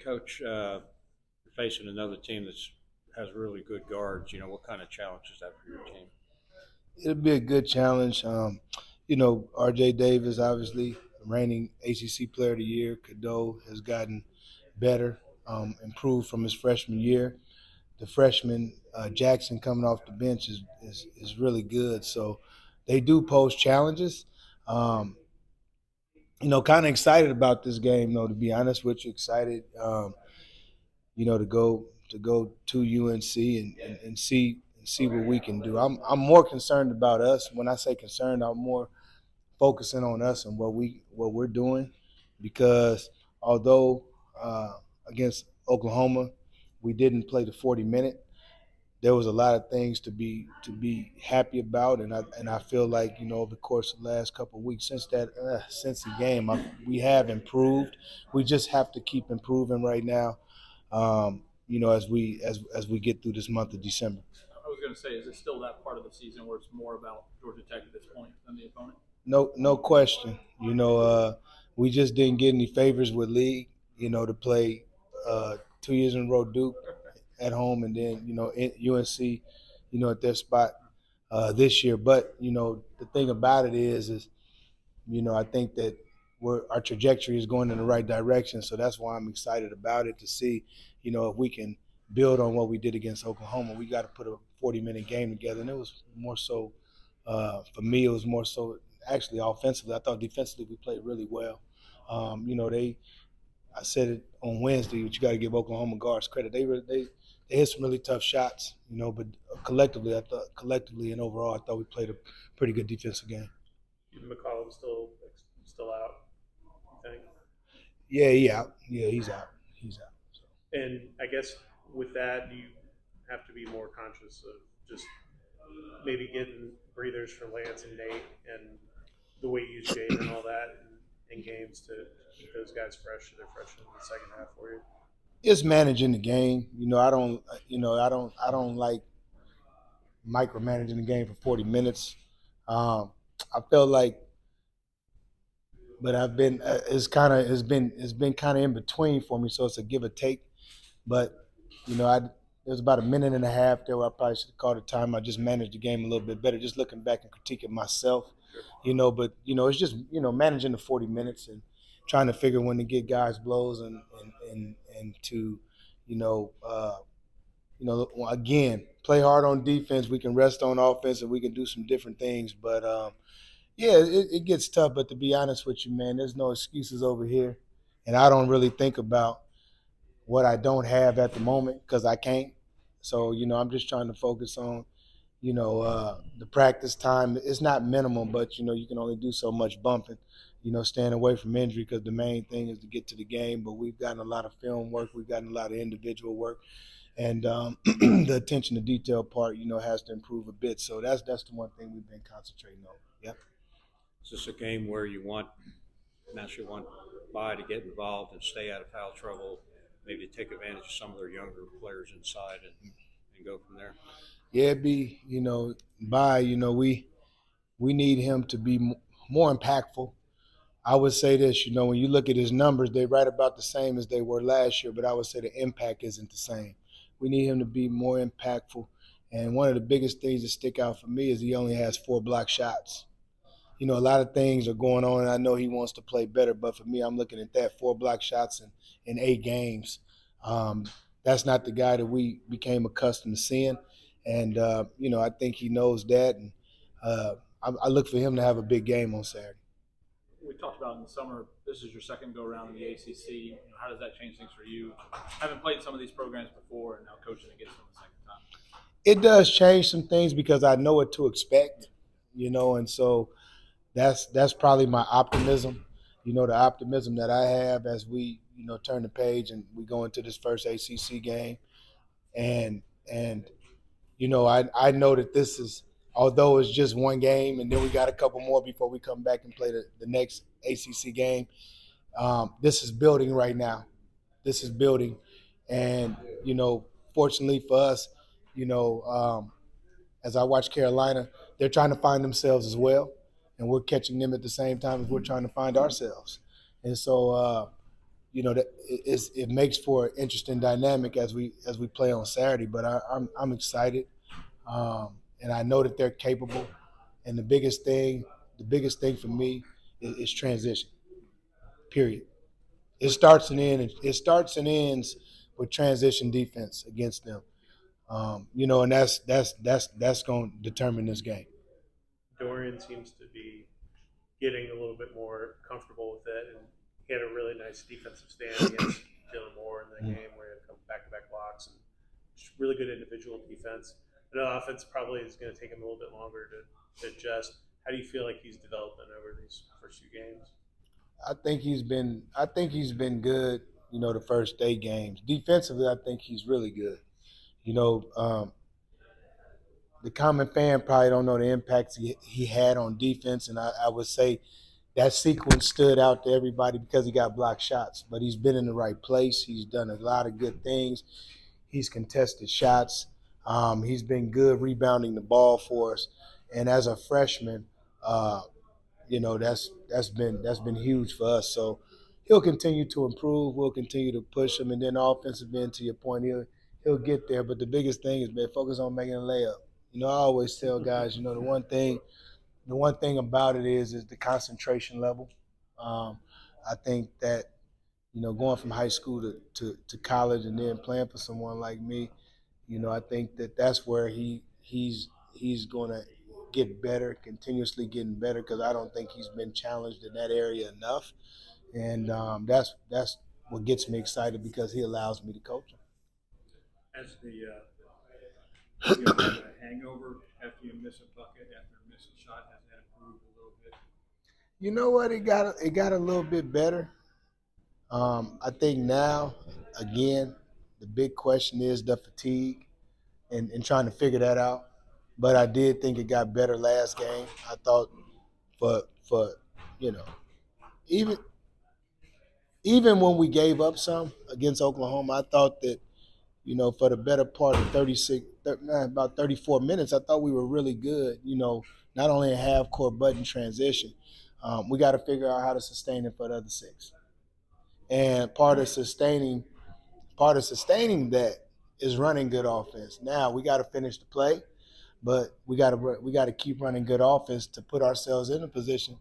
Coach, you're facing another team that has really good guards. What kind of challenge is that for your team? It'll be a good challenge. R.J. Davis, obviously, reigning ACC Player of the Year. Cadeau has gotten better, improved from his freshman year. The freshman Jackson coming off the bench is really good. So they do pose challenges. Um, kind of excited about this game, though. To be honest with you, excited. To go to UNC and see what we can do. I'm more concerned about us. When I say concerned, I'm more focusing on us and what we're doing, because although against Oklahoma we didn't play the 40-minute, there was a lot of things to be happy about, and I feel like over the course of the last couple of weeks since the game we have improved. We just have to keep improving right now, as we get through this month of December. I was going to say, is it still that part of the season where it's more about Georgia Tech at this point than the opponent? No question. We just didn't get any favors with league. To play 2 years in a row Duke at home, and then UNC, at their spot this year. But the thing about it is I think that our trajectory is going in the right direction. So that's why I'm excited about it, to see if we can build on what we did against Oklahoma. We got to put a 40-minute game together, and it was more so for me. It was more so actually offensively. I thought defensively we played really well. I said it on Wednesday, but you got to give Oklahoma guards credit. They hit some really tough shots, but collectively and overall, I thought we played a pretty good defensive game. Even McCollum's still out, I think. Yeah, he out. Yeah, he's out. So. And I guess with that, you have to be more conscious of just maybe getting breathers for Lance and Nate, and the way you use Jade and all that in games to keep those guys fresh. So they're fresh in the second half for you. It's managing the game. I don't like micromanaging the game for 40 minutes. I felt like, but it's been kind of in between for me. So it's a give or take. But there was about a minute and a half there where I probably should have called the time. I just managed the game a little bit better, just looking back and critiquing myself. But it's just managing the 40 minutes and trying to figure when to get guys blows and to again, play hard on defense. We can rest on offense, and we can do some different things. But yeah, it gets tough. But to be honest with you, man, there's no excuses over here, and I don't really think about what I don't have at the moment, because I can't. So I'm just trying to focus on the practice time. It's not minimum, but you can only do so much bumping. Staying away from injury, because the main thing is to get to the game. But we've gotten a lot of film work. We've gotten a lot of individual work. And the attention to detail part, has to improve a bit. So that's the one thing we've been concentrating on. Yep. Is this a game where you naturally want Bai to get involved and stay out of foul trouble, maybe take advantage of some of their younger players inside and go from there? Yeah, it'd be, Bai, we need him to be more impactful. I would say this, when you look at his numbers, they're right about the same as they were last year, but I would say the impact isn't the same. We need him to be more impactful. And one of the biggest things that stick out for me is he only has 4 block shots. A lot of things are going on, and I know he wants to play better, but for me, I'm looking at that 4 block shots in 8 games. That's not the guy that we became accustomed to seeing. And, I think he knows that. And I look for him to have a big game on Saturday. We talked about in the summer, this is your second go-around in the ACC. How does that change things for you? Having played some of these programs before and now coaching against them the second time. It does change some things, because I know what to expect, and so that's probably my optimism, the optimism that I have as we, turn the page and we go into this first ACC game. And I know that this is, although it's just one game, and then we got a couple more before we come back and play the next ACC game. This is building right now. This is building. And, fortunately for us, as I watch Carolina, they're trying to find themselves as well. And we're catching them at the same time as we're trying to find ourselves. And so, that it makes for an interesting dynamic as we play on Saturday. But I'm excited, and I know that they're capable. And the biggest thing for me is transition. Period. It starts and ends with transition defense against them. And that's going to determine this game. Dorian seems to be getting a little bit more comfortable with it, and he had a really nice defensive stand against Dylan Moore in the game where he had a couple back-to-back blocks and just really good individual defense. The offense probably is going to take him a little bit longer to adjust. How do you feel like he's developing over these first few games? I think he's been good. The first 8 games. Defensively, I think he's really good. The common fan probably don't know the impacts he had on defense, and I would say that sequence stood out to everybody because he got blocked shots. But he's been in the right place. He's done a lot of good things. He's contested shots. He's been good rebounding the ball for us. And as a freshman, that's been huge for us. So he'll continue to improve. We'll continue to push him, and then offensive end, to your point, he'll get there. But the biggest thing is, man, focus on making a layup. I always tell guys, the one thing about it is the concentration level. I think that going from high school to college and then playing for someone like me, I think that's where he's going to get better, continuously getting better, because I don't think he's been challenged in that area enough, and that's what gets me excited because he allows me to coach him. As you have a hangover after you miss a bucket, after you miss a shot, has that improved a little bit? You know what? It got a little bit better. I think now, again, the big question is the fatigue and trying to figure that out. But I did think it got better last game. I thought for even when we gave up some against Oklahoma, I thought that for the better part of about 34 minutes, I thought we were really good. Not only in half court but in transition. We got to figure out how to sustain it for the other 6. And part of sustaining that is running good offense. Now we got to finish the play, but we got to keep running good offense to put ourselves in a position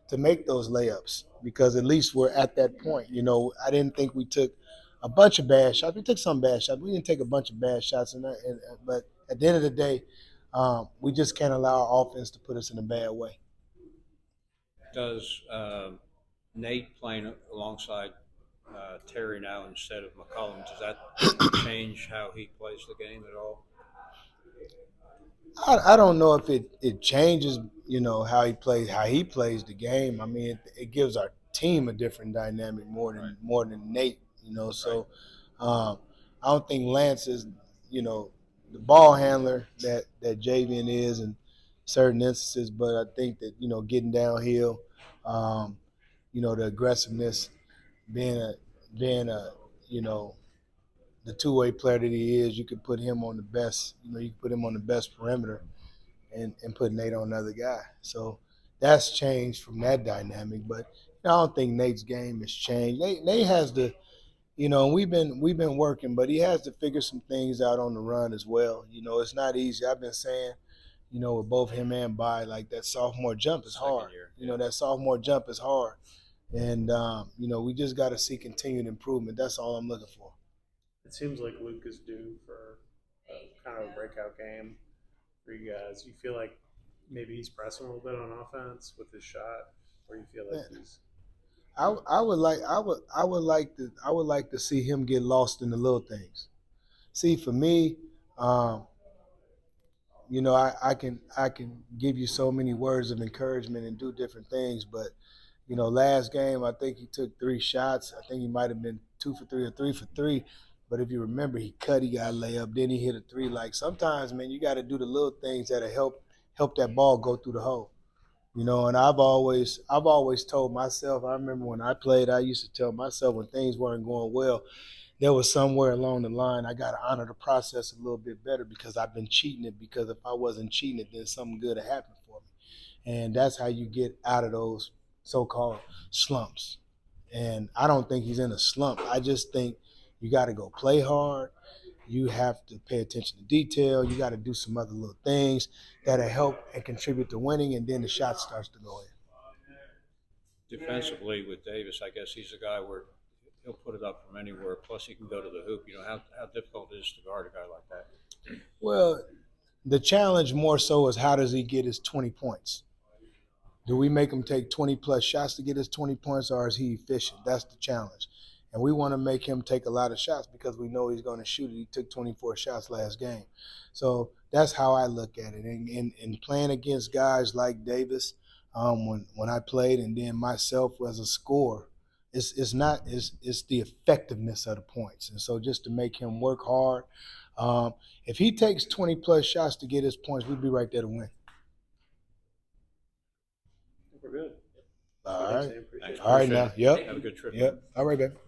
to make those layups, because at least we're at that point. I didn't think we took a bunch of bad shots. We took some bad shots. We didn't take a bunch of bad shots, but at the end of the day, we just can't allow our offense to put us in a bad way. Does Nate playing alongside Terry now instead of McCollum, does that change how he plays the game at all? I don't know if it changes, how he plays the game. I mean, it gives our team a different dynamic more than Nate, So I don't think Lance is, the ball handler that Javian is in certain instances, but I think that, getting downhill, the aggressiveness, being a the two-way player that he is, you could put him on the best, you could put him on the best perimeter and put Nate on another guy. So that's changed from that dynamic. But I don't think Nate's game has changed. Nate has to, we've been working, but he has to figure some things out on the run as well. It's not easy. I've been saying, with both him and Bai, like that sophomore jump is hard. That sophomore jump is hard. And, we just got to see continued improvement. That's all I'm looking for. It seems like Luke is due for a kind of a breakout game for you guys. You feel like maybe he's pressing a little bit on offense with his shot, or you feel like he's. I would like to see him get lost in the little things. See, for me, I can give you so many words of encouragement and do different things, but last game I think he took 3 shots. I think he might have been 2 for 3 or 3 for 3. But if you remember, he got a layup, then he hit a 3. Like sometimes, man, you got to do the little things that'll help that ball go through the hole. And I've always told myself, I remember when I played, I used to tell myself when things weren't going well, there was somewhere along the line I got to honor the process a little bit better because I've been cheating it, because if I wasn't cheating it, then something good would happen for me. And that's how you get out of those so-called slumps. And I don't think he's in a slump. I just think you got to go play hard. You have to pay attention to detail. You got to do some other little things that'll help and contribute to winning, and then the shot starts to go in. Defensively with Davis, I guess he's a guy where he'll put it up from anywhere. Plus, he can go to the hoop. You know how difficult it is to guard a guy like that. Well, the challenge more so is how does he get his 20 points? Do we make him take 20-plus shots to get his 20 points, or is he efficient? That's the challenge. And we want to make him take a lot of shots because we know he's going to shoot it. He took 24 shots last game. So that's how I look at it. And playing against guys like Davis, when I played, and then myself as a scorer, it's the effectiveness of the points. And so just to make him work hard, if he takes 20-plus shots to get his points, we'd be right there to win. We're good. All Thanks, right. Sam. Appreciate it. All right now. Yep. Have a good trip. Yep. All right, baby. Yep.